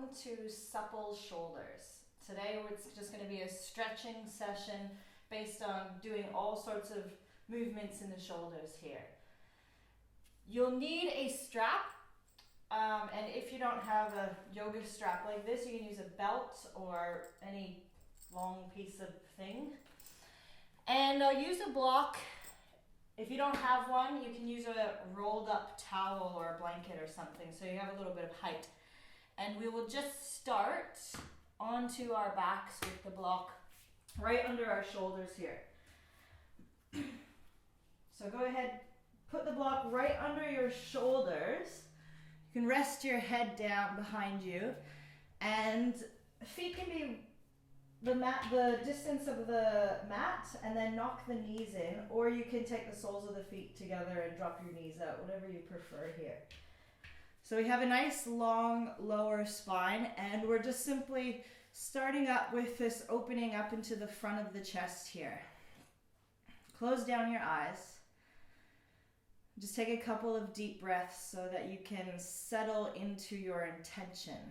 welcome to Supple Shoulders. Today it's just going to be a stretching session based on doing all sorts of movements in the shoulders here. You'll need a strap, and if you don't have a yoga strap like this, you can use a belt or any long piece of thing. And I'll use a block. If you don't have one, you can use a rolled up towel or a blanket or something so you have a little bit of height. And we will just start onto our backs with the block right under our shoulders here. So go ahead, put the block right under your shoulders. You can rest your head down behind you, and feet can be the distance of the mat, and then knock the knees in, or you can take the soles of the feet together and drop your knees out, whatever you prefer here. So we have a nice long lower spine, and we're just simply starting up with this opening up into the front of the chest here. Close down your eyes. Just take a couple of deep breaths so that you can settle into your intention.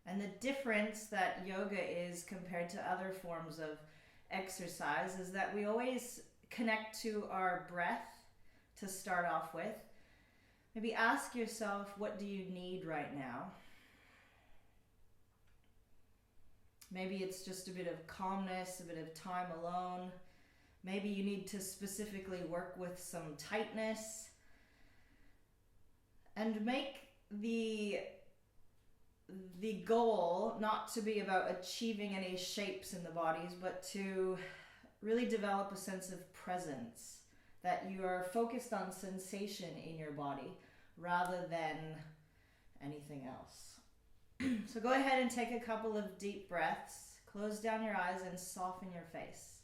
And the difference that yoga is compared to other forms of exercise is that we always connect to our breath to start off with. Maybe ask yourself, what do you need right now? Maybe it's just a bit of calmness, a bit of time alone. Maybe you need to specifically work with some tightness. And make the goal not to be about achieving any shapes in the bodies, but to really develop a sense of presence, that you are focused on sensation in your body rather than anything else. So go ahead and take a couple of deep breaths, close down your eyes and soften your face.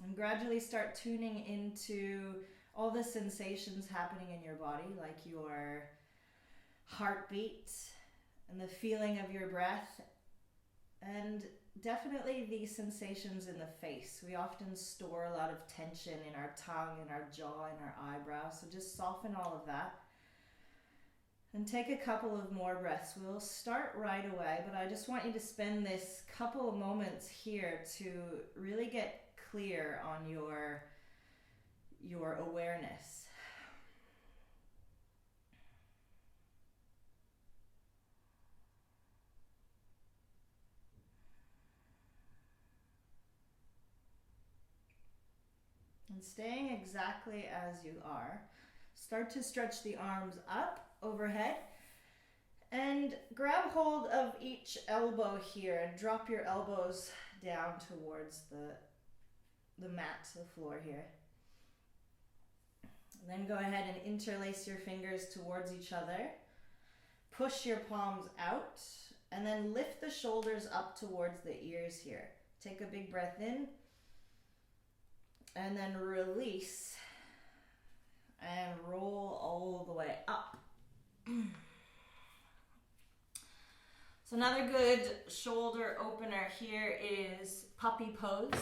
And gradually start tuning into all the sensations happening in your body, like your heartbeat and the feeling of your breath, and definitely the sensations in the face. We often store a lot of tension in our tongue, in our jaw, in our eyebrows, so just soften all of that. And take a couple of more breaths. We'll start right away, but I just want you to spend this couple of moments here to really get clear on your awareness. And staying exactly as you are, start to stretch the arms up overhead and grab hold of each elbow here and drop your elbows down towards the mat, the floor here. And then go ahead and interlace your fingers towards each other. Push your palms out and then lift the shoulders up towards the ears here. Take a big breath in and then release and roll all the way up. So another good shoulder opener here is puppy pose.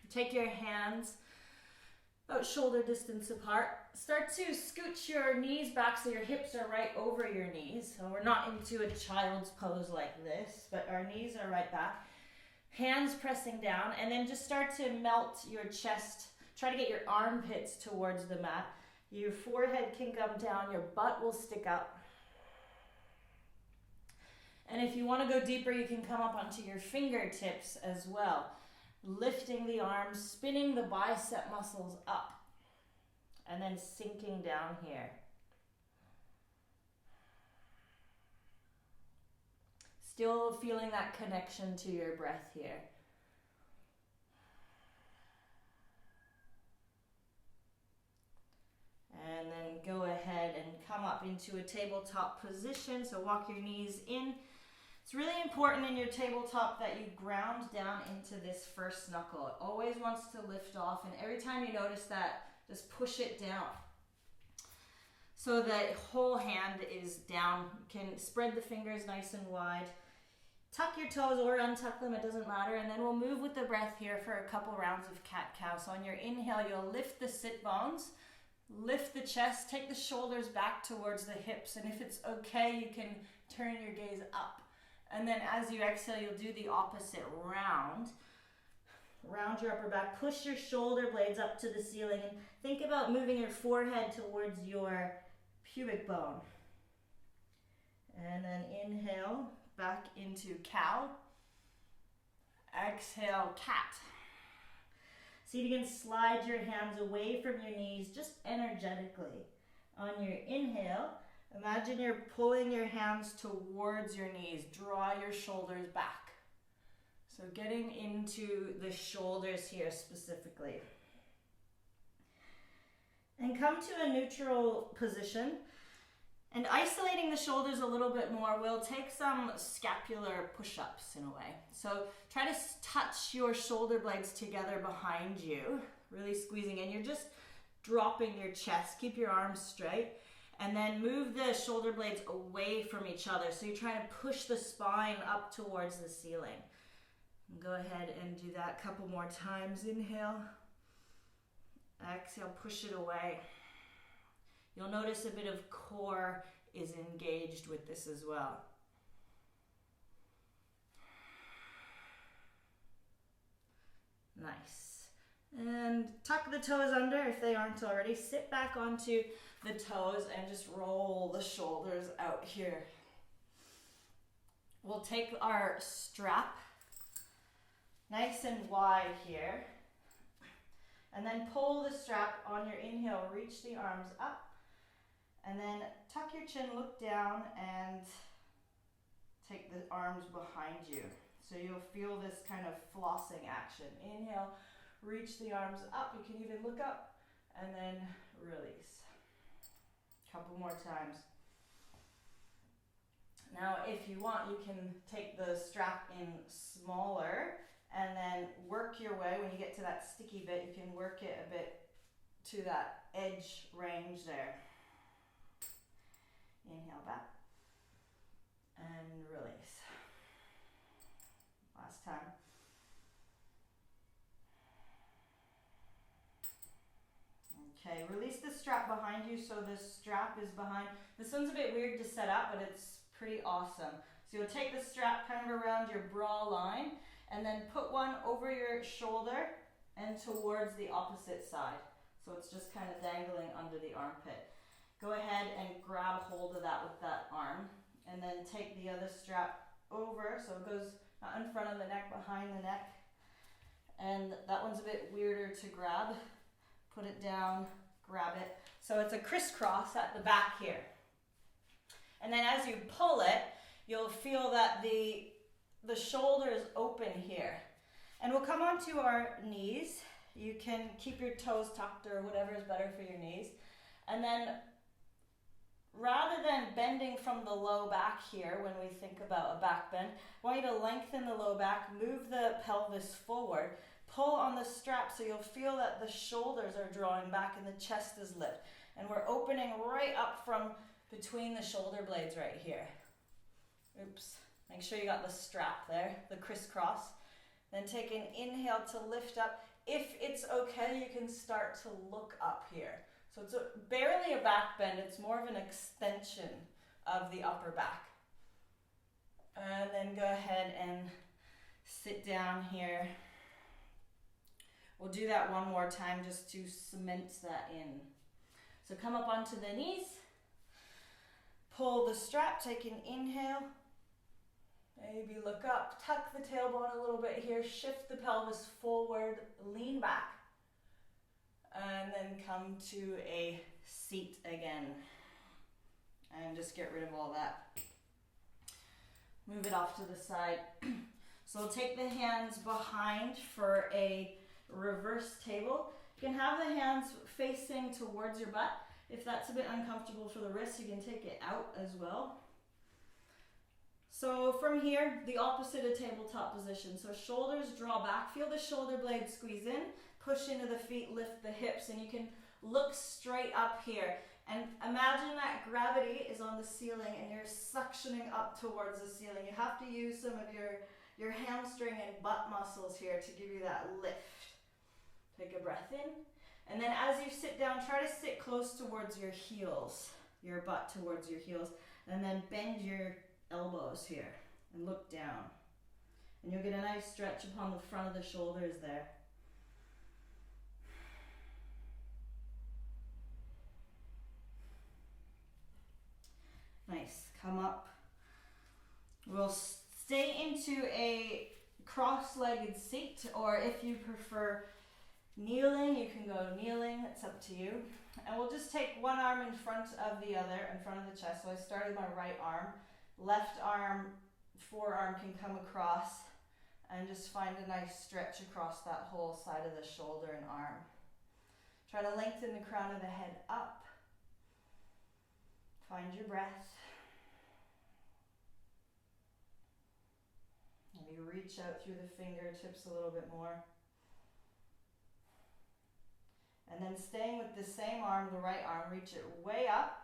Take your hands about shoulder distance apart. Start to scooch your knees back so your hips are right over your knees. So we're not into a child's pose like this, but our knees are right back. Hands pressing down, and then just start to melt your chest. Try to get your armpits towards the mat. Your forehead can come down, your butt will stick up. And if you want to go deeper, you can come up onto your fingertips as well. Lifting the arms, spinning the bicep muscles up, and then sinking down here. Still feeling that connection to your breath here. And then go ahead and come up into a tabletop position. So walk your knees in. It's really important in your tabletop that you ground down into this first knuckle. It always wants to lift off, and every time you notice that, just push it down. So the whole hand is down. You can spread the fingers nice and wide. Tuck your toes or untuck them, it doesn't matter. And then we'll move with the breath here for a couple rounds of cat-cow. So on your inhale, you'll lift the sit bones, lift the chest, take the shoulders back towards the hips. And if it's okay, you can turn your gaze up. And then as you exhale, you'll do the opposite round. Round your upper back, push your shoulder blades up to the ceiling, and think about moving your forehead towards your pubic bone. And then inhale, back into cow. Exhale, cat. See if you can slide your hands away from your knees, just energetically. On your inhale, imagine you're pulling your hands towards your knees. Draw your shoulders back. So getting into the shoulders here specifically. And come to a neutral position. And isolating the shoulders a little bit more, we'll take some scapular push-ups in a way. So try to touch your shoulder blades together behind you, really squeezing in. You're just dropping your chest. Keep your arms straight. And then move the shoulder blades away from each other. So you're trying to push the spine up towards the ceiling. Go ahead and do that a couple more times. Inhale. Exhale, push it away. You'll notice a bit of core is engaged with this as well. Nice. And tuck the toes under if they aren't already. Sit back onto the toes and just roll the shoulders out here. We'll take our strap nice and wide here. And then pull the strap on your inhale, reach the arms up. And then tuck your chin, look down, and take the arms behind you. So you'll feel this kind of flossing action. Inhale, reach the arms up. You can even look up and then release. Couple more times. Now, if you want, you can take the strap in smaller and then work your way. When you get to that sticky bit, you can work it a bit to that edge range there. Inhale back and release. Last time. Okay, release the strap behind you. So the strap is behind. This one's a bit weird to set up, but it's pretty awesome. So you'll take the strap kind of around your bra line and then put one over your shoulder and towards the opposite side. So it's just kind of dangling under the armpit. Go ahead and grab hold of that with that arm and then take the other strap over so it goes not in front of the neck, behind the neck. And that one's a bit weirder to grab. Put it down, grab it. So it's a crisscross at the back here. And then as you pull it, you'll feel that the shoulder is open here. And we'll come onto our knees. You can keep your toes tucked or whatever is better for your knees. And then rather than bending from the low back here when we think about a back bend, I want you to lengthen the low back, move the pelvis forward, pull on the strap so you'll feel that the shoulders are drawing back and the chest is lift. And we're opening right up from between the shoulder blades right here. Oops. Make sure you got the strap there, the crisscross. Then take an inhale to lift up. If it's okay, you can start to look up here. So it's barely a back bend, it's more of an extension of the upper back. And then go ahead and sit down here. We'll do that one more time just to cement that in. So come up onto the knees, pull the strap, take an inhale. Maybe look up, tuck the tailbone a little bit here, shift the pelvis forward, lean back. And then come to a seat again. And just get rid of all that. Move it off to the side. So we'll take the hands behind for a reverse table. You can have the hands facing towards your butt. If that's a bit uncomfortable for the wrists, you can take it out as well. So from here, the opposite of tabletop position. So shoulders draw back, feel the shoulder blades squeeze in, push into the feet, lift the hips, and you can look straight up here And imagine that gravity is on the ceiling and you're suctioning up towards the ceiling. You have to use some of your hamstring and butt muscles here to give you that lift. Take a breath in. And then as you sit down, try to sit close towards your heels, your butt towards your heels. And then bend your elbows here and look down. And you'll get a nice stretch upon the front of the shoulders there. Nice. Come up. We'll stay into a cross-legged seat, or if you prefer kneeling, you can go kneeling. It's up to you. And we'll just take one arm in front of the other, in front of the chest. So I started my right arm. Left arm, forearm can come across, and just find a nice stretch across that whole side of the shoulder and arm. Try to lengthen the crown of the head up. Find your breath. Maybe reach out through the fingertips a little bit more. And then staying with the same arm, the right arm, reach it way up.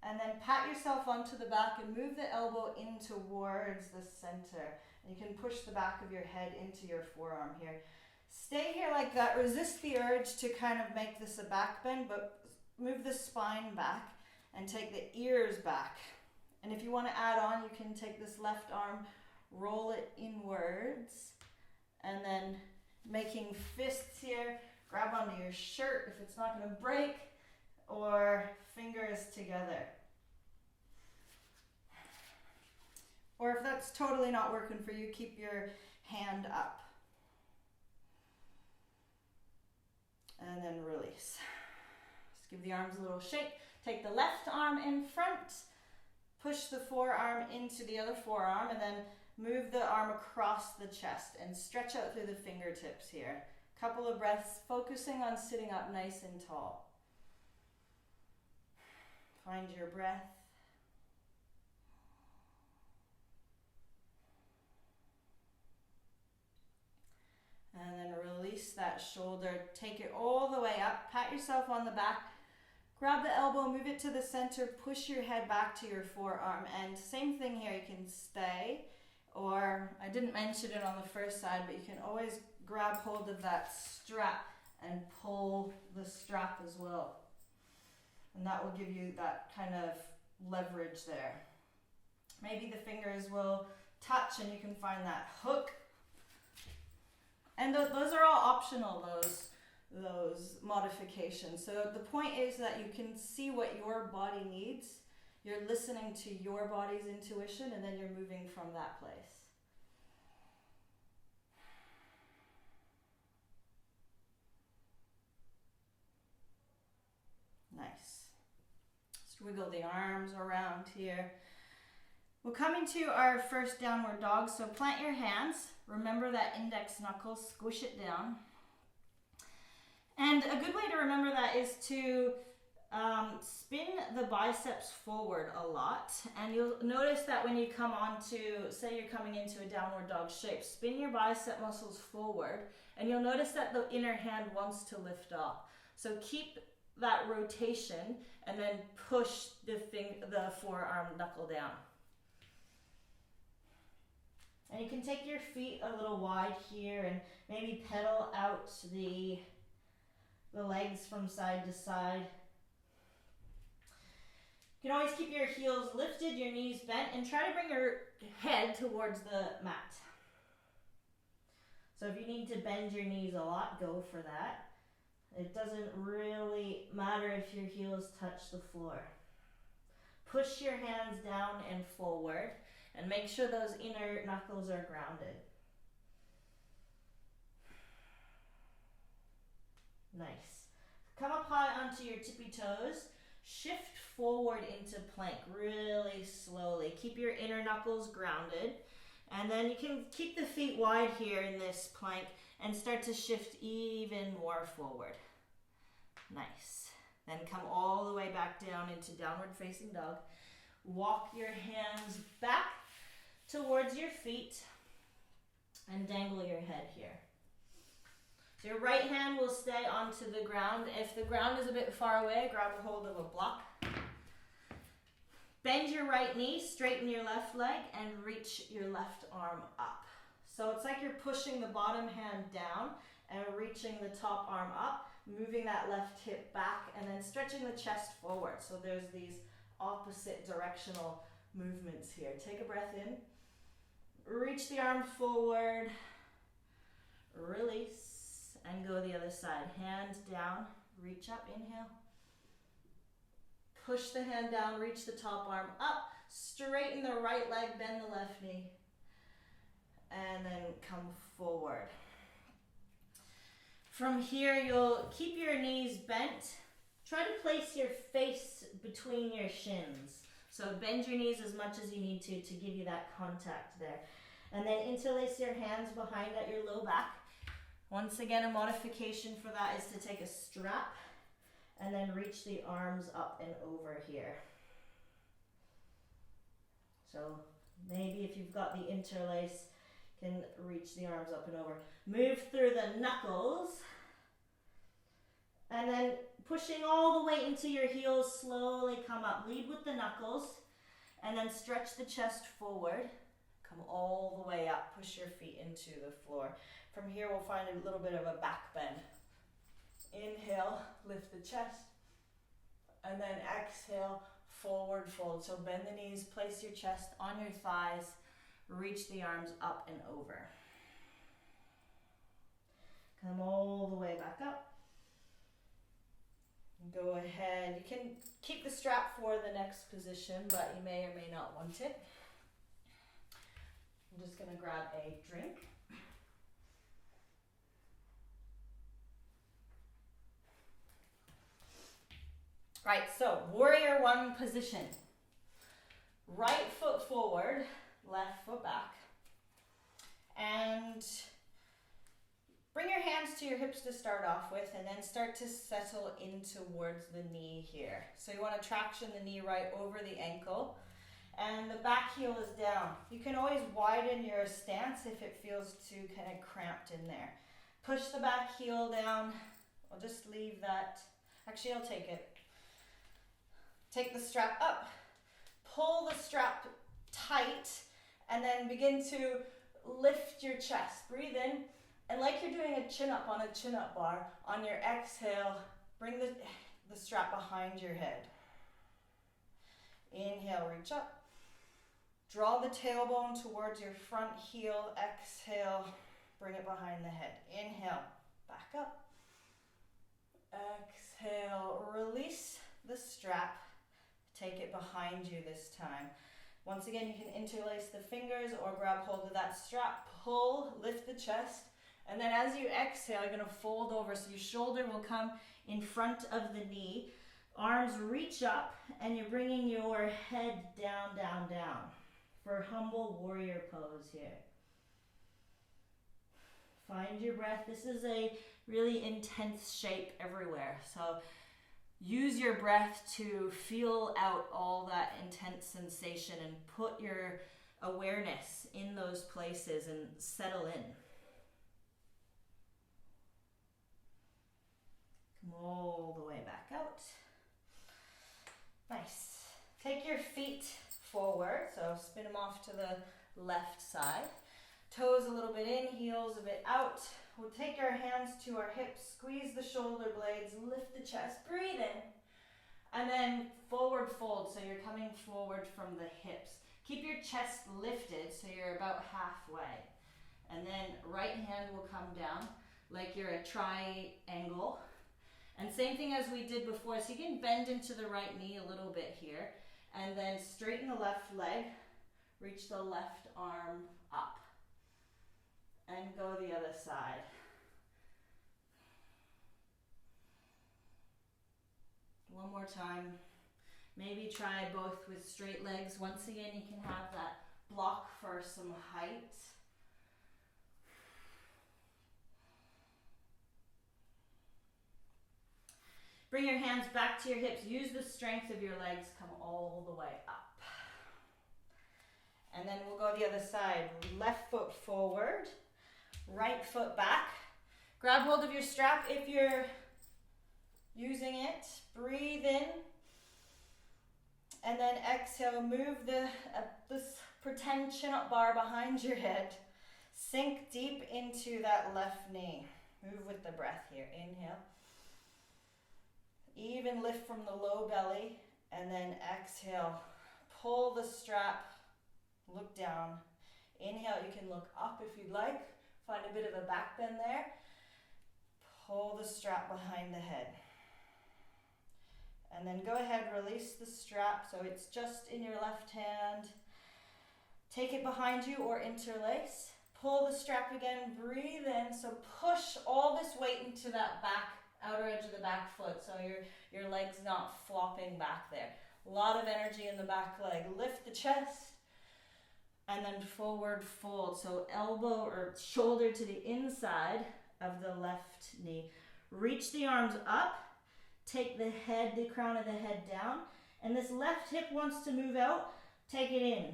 And then pat yourself onto the back and move the elbow in towards the center. And you can push the back of your head into your forearm here. Stay here like that. Resist the urge to kind of make this a back bend, but move the spine back and take the ears back. And if you want to add on, you can take this left arm, roll it inwards, and then making fists here. Grab onto your shirt if it's not going to break, or fingers together. Or if that's totally not working for you, keep your hand up. And then release. Just give the arms a little shake. Take the left arm in front, push the forearm into the other forearm, and then move the arm across the chest and stretch out through the fingertips here. Couple of breaths, focusing on sitting up nice and tall. Find your breath. And then release that shoulder. Take it all the way up. Pat yourself on the back. Grab the elbow, move it to the center, push your head back to your forearm. And same thing here, you can stay, or I didn't mention it on the first side, but you can always grab hold of that strap and pull the strap as well. And that will give you that kind of leverage there. Maybe the fingers will touch and you can find that hook. And those are all optional, those modifications. So the point is that you can see what your body needs. You're listening to your body's intuition, and then you're moving from that place. Nice. Just wiggle the arms around here. We'll come into our first downward dog. So plant your hands. Remember that index knuckle, squish it down. And a good way to remember that is to spin the biceps forward a lot. And you'll notice that when you come onto, say you're coming into a downward dog shape, spin your bicep muscles forward, and you'll notice that the inner hand wants to lift off. So keep that rotation and then push the forearm knuckle down. And you can take your feet a little wide here and maybe pedal out the legs from side to side. You can always keep your heels lifted, your knees bent, and try to bring your head towards the mat. So if you need to bend your knees a lot, go for that. It doesn't really matter if your heels touch the floor. Push your hands down and forward, and make sure those inner knuckles are grounded. Nice. Come up high onto your tippy toes. Shift forward into plank really slowly. Keep your inner knuckles grounded. And then you can keep the feet wide here in this plank and start to shift even more forward. Nice. Then come all the way back down into downward facing dog. Walk your hands back towards your feet and dangle your head here. So your right hand will stay onto the ground. If the ground is a bit far away, grab a hold of a block. Bend your right knee, straighten your left leg, and reach your left arm up. So it's like you're pushing the bottom hand down and reaching the top arm up, moving that left hip back, and then stretching the chest forward. So there's these opposite directional movements here. Take a breath in, reach the arm forward, release, and go the other side. Hand down, reach up, inhale. Push the hand down, reach the top arm up, straighten the right leg, bend the left knee, and then come forward. From here, you'll keep your knees bent. Try to place your face between your shins. So bend your knees as much as you need to give you that contact there. And then interlace your hands behind at your low back. Once again, a modification for that is to take a strap and then reach the arms up and over here. So maybe if you've got the interlace, you can reach the arms up and over. Move through the knuckles. And then pushing all the way into your heels, slowly come up. Lead with the knuckles. And then stretch the chest forward. Come all the way up. Push your feet into the floor. From here, we'll find a little bit of a back bend. Inhale, lift the chest, and then exhale, forward fold. So bend the knees, place your chest on your thighs, reach the arms up and over. Come all the way back up. Go ahead, you can keep the strap for the next position, but you may or may not want it. I'm just gonna grab a drink. Right, so warrior one position. Right foot forward, left foot back. And bring your hands to your hips to start off with, and then start to settle in towards the knee here. So you want to traction the knee right over the ankle, and the back heel is down. You can always widen your stance if it feels too kind of cramped in there. Push the back heel down. I'll just leave that. Actually, I'll take it. Take the strap up, pull the strap tight, and then begin to lift your chest. Breathe in, and like you're doing a chin-up on a chin-up bar, on your exhale, bring the strap behind your head. Inhale, reach up. Draw the tailbone towards your front heel. Exhale, bring it behind the head. Inhale, back up. Exhale, release the strap. Take it behind you this time. Once again, you can interlace the fingers or grab hold of that strap. Pull, lift the chest. And then as you exhale, you're going to fold over. So your shoulder will come in front of the knee. Arms reach up, and you're bringing your head down, down, down for humble warrior pose here. Find your breath. This is a really intense shape everywhere. So use your breath to feel out all that intense sensation and put your awareness in those places and settle in. Come all the way back out. Nice. Take your feet forward, so spin them off to the left side. Toes a little bit in, heels a bit out. We'll take our hands to our hips, squeeze the shoulder blades, lift the chest, breathe in, and then forward fold, so you're coming forward from the hips. Keep your chest lifted so you're about halfway. And then right hand will come down like you're a triangle. And same thing as we did before, so you can bend into the right knee a little bit here, and then straighten the left leg, reach the left arm up. And go the other side. One more time. Maybe try both with straight legs. Once again, you can have that block for some height. Bring your hands back to your hips. Use the strength of your legs. Come all the way up. And then we'll go the other side. Left foot forward. Right foot back. Grab hold of your strap if you're using it. Breathe in. And then exhale, move this pretend chin-up bar behind your head. Sink deep into that left knee. Move with the breath here. Inhale. Even lift from the low belly. And then exhale. Pull the strap. Look down. Inhale, you can look up if you'd like. Find a bit of a back bend there. Pull the strap behind the head. And then go ahead, release the strap so it's just in your left hand. Take it behind you or interlace. Pull the strap again, breathe in. So push all this weight into that outer edge of the back foot so your leg's not flopping back there. A lot of energy in the back leg. Lift the chest and then forward fold. So elbow or shoulder to the inside of the left knee. Reach the arms up. Take the head, the crown of the head down. And this left hip wants to move out. Take it in.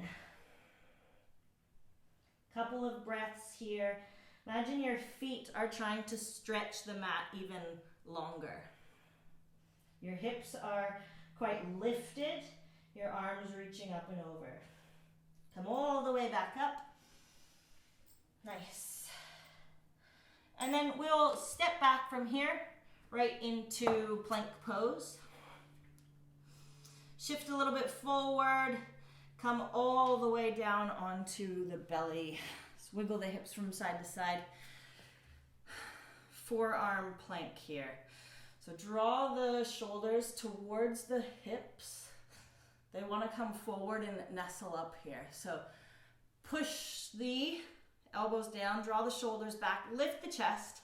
Couple of breaths here. Imagine your feet are trying to stretch the mat even longer. Your hips are quite lifted. Your arms reaching up and over. Come all the way back up. Nice. And then we'll step back from here right into plank pose. Shift a little bit forward. Come all the way down onto the belly. Just wiggle the hips from side to side. Forearm plank here. So draw the shoulders towards the hips. They want to come forward and nestle up here. So push the elbows down, draw the shoulders back, lift the chest.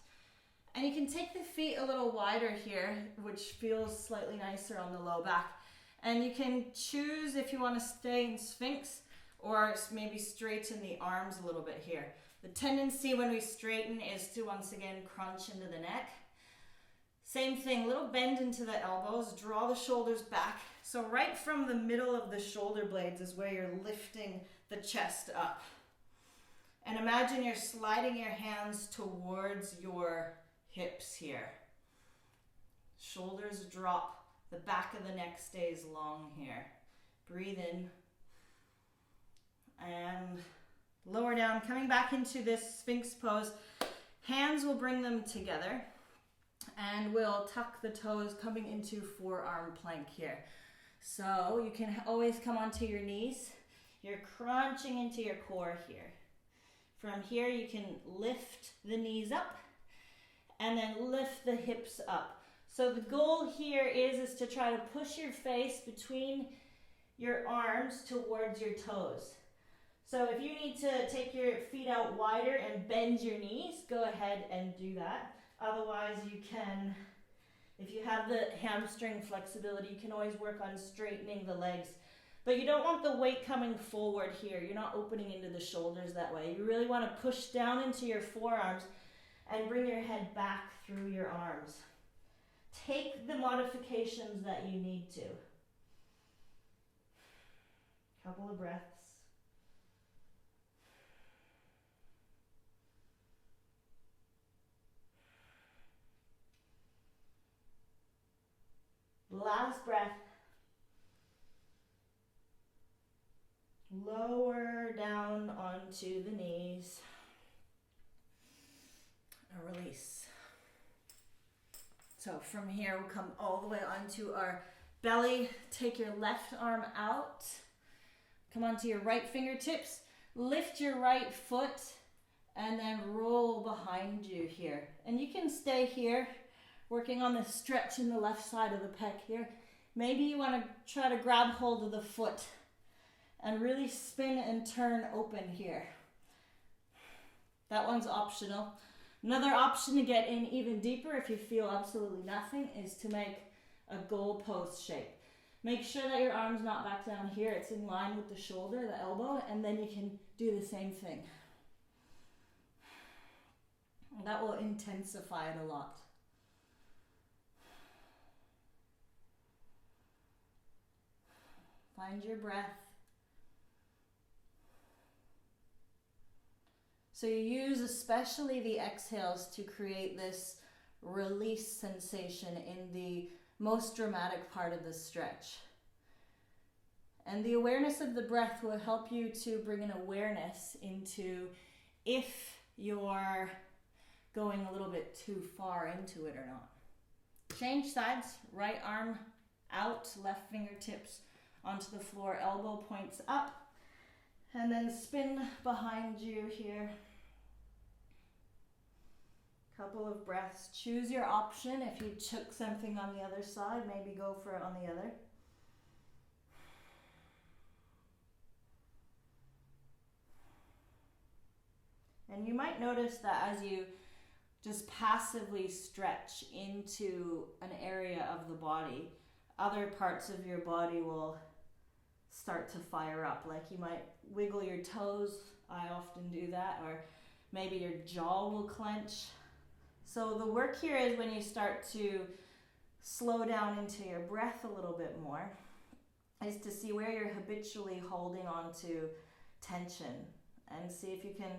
And you can take the feet a little wider here, which feels slightly nicer on the low back. And you can choose if you want to stay in Sphinx or maybe straighten the arms a little bit here. The tendency when we straighten is to once again crunch into the neck. Same thing, little bend into the elbows, draw the shoulders back. So right from the middle of the shoulder blades is where you're lifting the chest up. And imagine you're sliding your hands towards your hips here. Shoulders drop. The back of the neck stays long here. Breathe in. And lower down. Coming back into this Sphinx pose. Hands will bring them together. And we'll tuck the toes coming into forearm plank here. So you can always come onto your knees. You're crunching into your core here. From here you can lift the knees up and then lift the hips up. So the goal here is to try to push your face between your arms towards your toes. So if you need to take your feet out wider and bend your knees, go ahead and do that. Otherwise you can, if you have the hamstring flexibility, you can always work on straightening the legs. But you don't want the weight coming forward here. You're not opening into the shoulders that way. You really want to push down into your forearms and bring your head back through your arms. Take the modifications that you need to. Couple of breaths. Last breath. Lower down onto the knees. And release. So from here, we'll come all the way onto our belly. Take your left arm out. Come onto your right fingertips. Lift your right foot and then roll behind you here. And you can stay here, working on the stretch in the left side of the pec here. Maybe you want to try to grab hold of the foot and really spin and turn open here. That one's optional. Another option to get in even deeper if you feel absolutely nothing is to make a goalpost shape. Make sure that your arm's not back down here. It's in line with the shoulder, the elbow, and then you can do the same thing. That will intensify it a lot. Find your breath. So you use especially the exhales to create this release sensation in the most dramatic part of the stretch. And the awareness of the breath will help you to bring an awareness into if you're going a little bit too far into it or not. Change sides, right arm out, left fingertips onto the floor, elbow points up, and then spin behind you here. Couple of breaths. Choose your option. If you took something on the other side, maybe go for it on the other. And you might notice that as you just passively stretch into an area of the body, other parts of your body will start to fire up. Like you might wiggle your toes. I often do that. Or maybe your jaw will clench. So the work here is when you start to slow down into your breath a little bit more, is to see where you're habitually holding on to tension and see if you can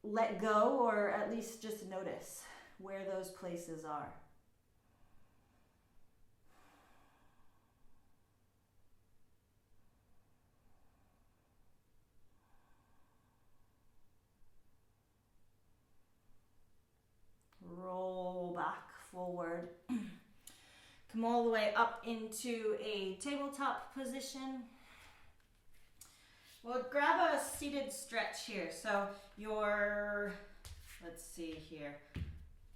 let go or at least just notice where those places are. Roll back forward. Come all the way up into a tabletop position. Well, grab a seated stretch here. So your, let's see here,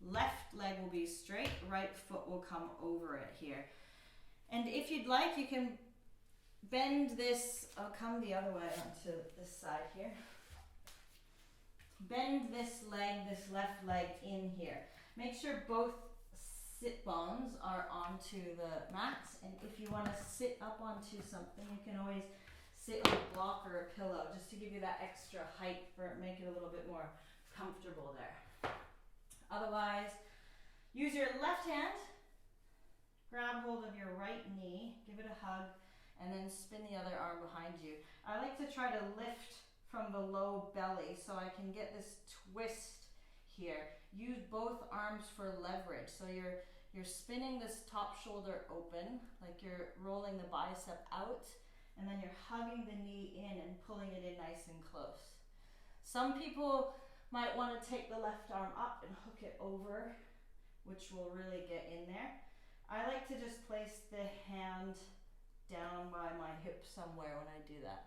left leg will be straight, right foot will come over it here. And if you'd like, you can bend this, I'll come the other way onto this side here. Bend this leg, this left leg in here. Make sure both sit bones are onto the mats. And if you want to sit up onto something, you can always sit on a block or a pillow just to give you that extra height for make it a little bit more comfortable there. Otherwise, use your left hand, grab hold of your right knee, give it a hug, and then spin the other arm behind you. I like to try to lift from the low belly so I can get this twist here. Use both arms for leverage. So you're spinning this top shoulder open, like you're rolling the bicep out, and then you're hugging the knee in and pulling it in nice and close. Some people might want to take the left arm up and hook it over, which will really get in there. I like to just place the hand down by my hip somewhere when I do that.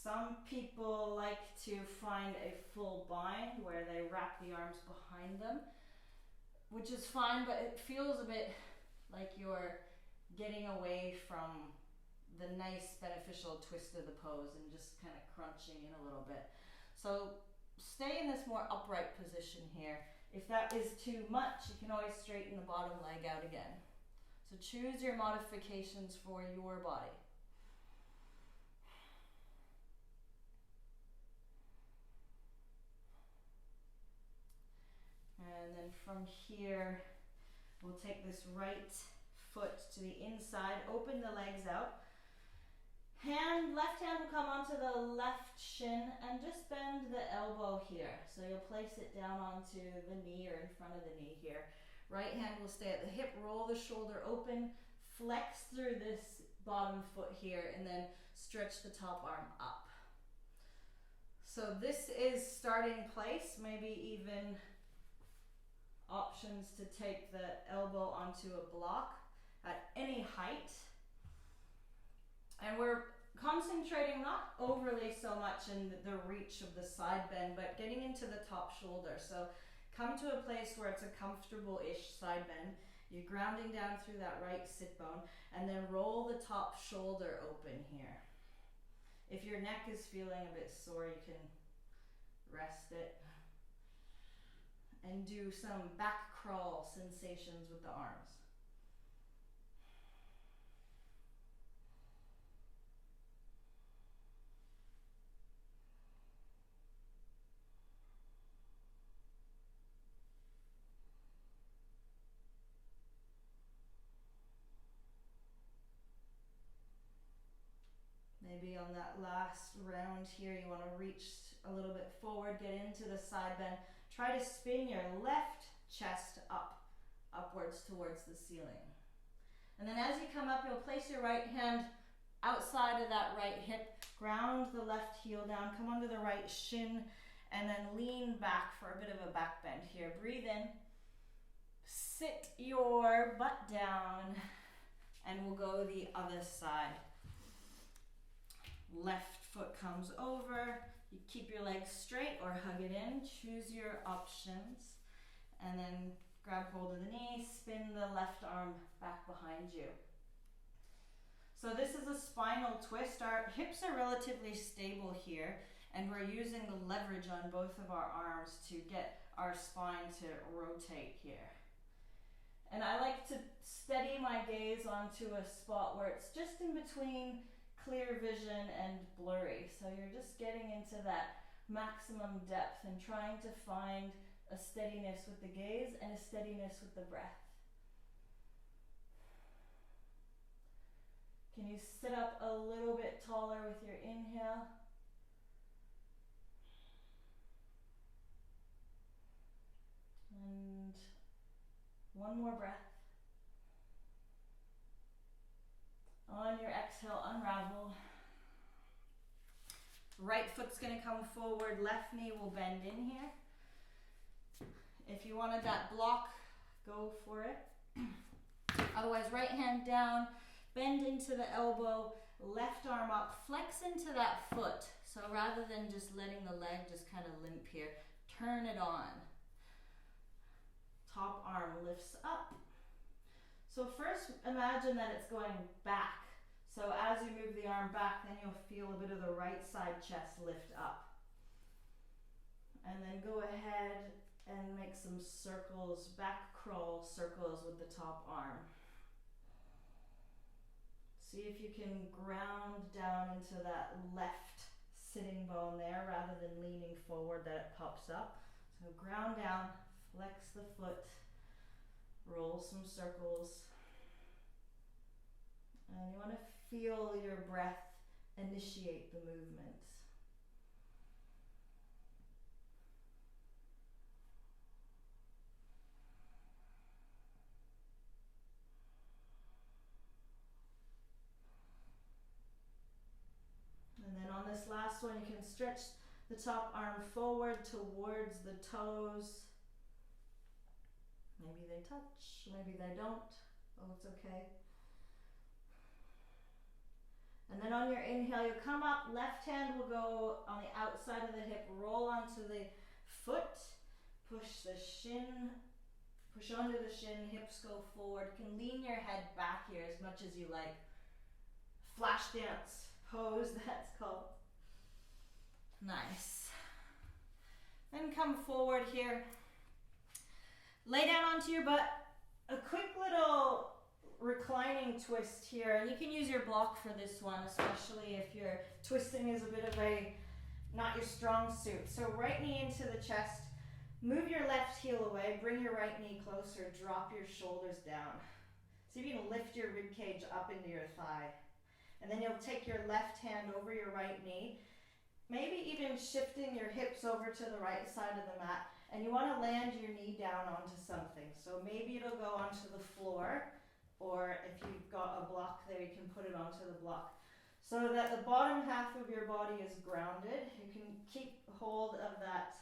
Some people like to find a full bind where they wrap the arms behind them, which is fine, but it feels a bit like you're getting away from the nice beneficial twist of the pose and just kind of crunching in a little bit. So stay in this more upright position here. If that is too much, you can always straighten the bottom leg out again. So choose your modifications for your body. And then from here, we'll take this right foot to the inside, open the legs out. Left hand will come onto the left shin and just bend the elbow here. So you'll place it down onto the knee or in front of the knee here. Right hand will stay at the hip, roll the shoulder open, flex through this bottom foot here, and then stretch the top arm up. So this is starting place, maybe even options to take the elbow onto a block at any height. And we're concentrating not overly so much in the reach of the side bend, but getting into the top shoulder. So come to a place where it's a comfortable-ish side bend. You're grounding down through that right sit bone, and then roll the top shoulder open here. If your neck is feeling a bit sore, you can rest it. And do some back crawl sensations with the arms. Maybe on that last round here, you want to reach a little bit forward, get into the side bend. Try to spin your left chest upwards towards the ceiling. And then as you come up, you'll place your right hand outside of that right hip, ground the left heel down, come onto the right shin, and then lean back for a bit of a back bend here. Breathe in, sit your butt down, and we'll go the other side. Left foot comes over, you keep your legs straight or hug it in, choose your options, and then grab hold of the knee, spin the left arm back behind you. So this is a spinal twist. Our hips are relatively stable here, and we're using the leverage on both of our arms to get our spine to rotate here. And I like to steady my gaze onto a spot where it's just in between clear vision and blurry. So you're just getting into that maximum depth and trying to find a steadiness with the gaze and a steadiness with the breath. Can you sit up a little bit taller with your inhale? And one more breath. On your exhale, unravel. Right foot's going to come forward, left knee will bend in here. If you wanted that block, go for it. Otherwise, right hand down, bend into the elbow, left arm up, flex into that foot. So rather than just letting the leg just kind of limp here, turn it on. Top arm lifts up. So first imagine that it's going back. So as you move the arm back, then you'll feel a bit of the right side chest lift up. And then go ahead and make some circles, back crawl circles with the top arm. See if you can ground down into that left sitting bone there rather than leaning forward that it pops up. So ground down, flex the foot, roll some circles. And you want to feel your breath initiate the movement. And then on this last one, you can stretch the top arm forward towards the toes. Maybe they touch, maybe they don't. Oh, it's okay. And then on your inhale, you'll come up, left hand will go on the outside of the hip, roll onto the foot, push the shin, push onto the shin, hips go forward. You can lean your head back here as much as you like. Flash dance pose, that's called. Nice. Then come forward here. Lay down onto your butt. A quick little reclining twist here, and you can use your block for this one, especially if your twisting is a bit of a not your strong suit. So right knee into the chest, move your left heel away, bring your right knee closer, drop your shoulders down. See if you can lift your rib cage up into your thigh. And then you'll take your left hand over your right knee, maybe even shifting your hips over to the right side of the mat, and you want to land your knee down onto something. So maybe it'll go onto the floor, or if you've got a block there, you can put it onto the block. So that the bottom half of your body is grounded. You can keep hold of that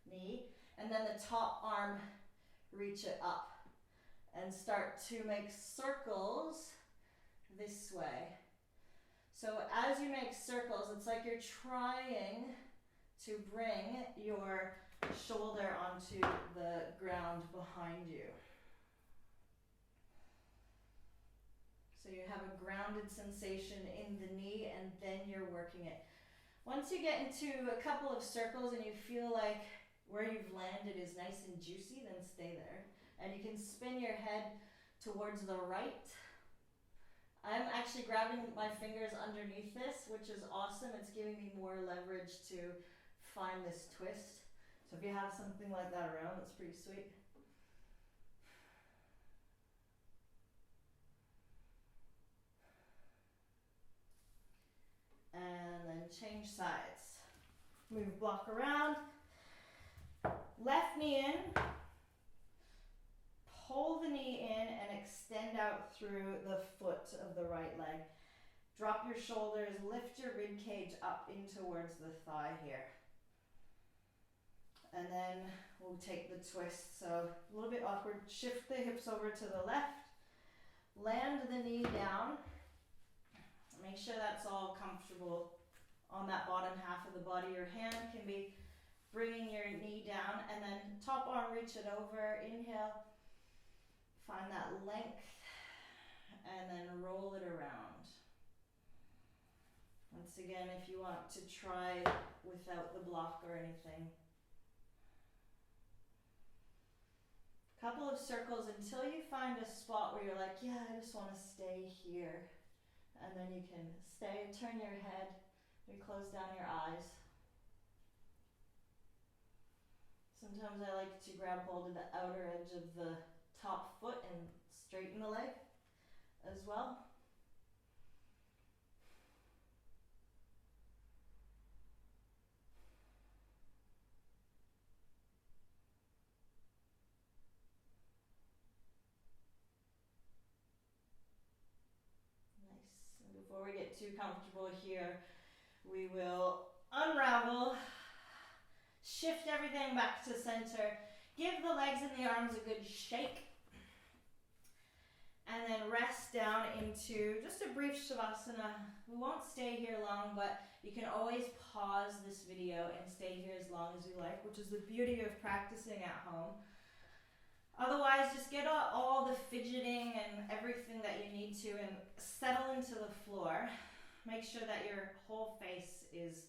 knee, and then the top arm, reach it up. And start to make circles this way. So as you make circles, it's like you're trying to bring your shoulder onto the ground behind you. So you have a grounded sensation in the knee, and then you're working it. Once you get into a couple of circles and you feel like where you've landed is nice and juicy, then stay there. And you can spin your head towards the right. I'm actually grabbing my fingers underneath this, which is awesome. It's giving me more leverage to find this twist. So if you have something like that around, that's pretty sweet. And then change sides. Move block around. Left knee in. Pull the knee in and extend out through the foot of the right leg. Drop your shoulders, lift your rib cage up in towards the thigh here. And then we'll take the twist. So a little bit awkward. Shift the hips over to the left. Land the knee down. Make sure that's all comfortable on that bottom half of the body. Your hand can be bringing your knee down, and then top arm, reach it over. Inhale. Find that length, and then roll it around. Once again, if you want to try without the block or anything. Couple of circles until you find a spot where you're like, yeah, I just want to stay here. And then you can stay, turn your head, maybe close down your eyes. Sometimes I like to grab hold of the outer edge of the top foot and straighten the leg as well. Nice. And before we get too comfortable here, we will unravel, shift everything back to center, give the legs and the arms a good shake. And then rest down into just a brief shavasana. We won't stay here long, but you can always pause this video and stay here as long as you like, which is the beauty of practicing at home. Otherwise, just get all the fidgeting and everything that you need to and settle into the floor. Make sure that your whole face is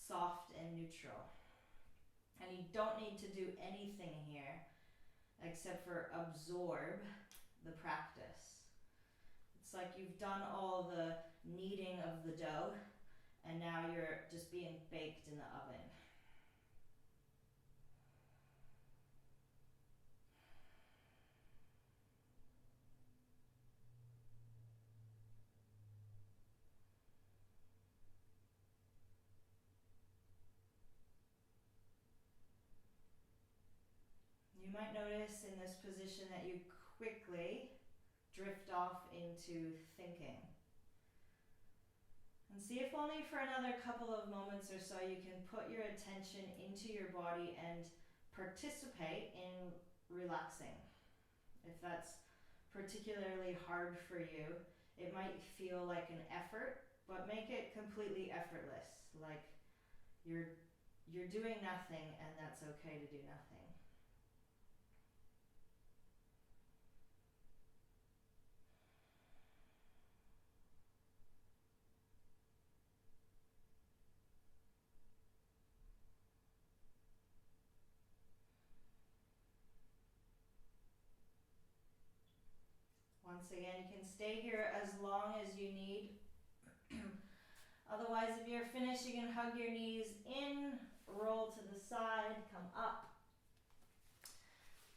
soft and neutral. And you don't need to do anything here except for absorb the practice. It's like you've done all the kneading of the dough and now you're just being baked in the oven. You might notice in this position that you quickly drift off into thinking. And see if only for another couple of moments or so you can put your attention into your body and participate in relaxing. If that's particularly hard for you, it might feel like an effort, but make it completely effortless. Like you're doing nothing and that's okay to do nothing. Once again, you can stay here as long as you need. Otherwise, if you're finished, you can hug your knees in, roll to the side, come up.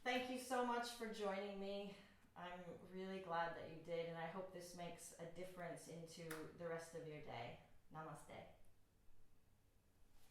Thank you so much for joining me. I'm really glad that you did, and I hope this makes a difference into the rest of your day. Namaste.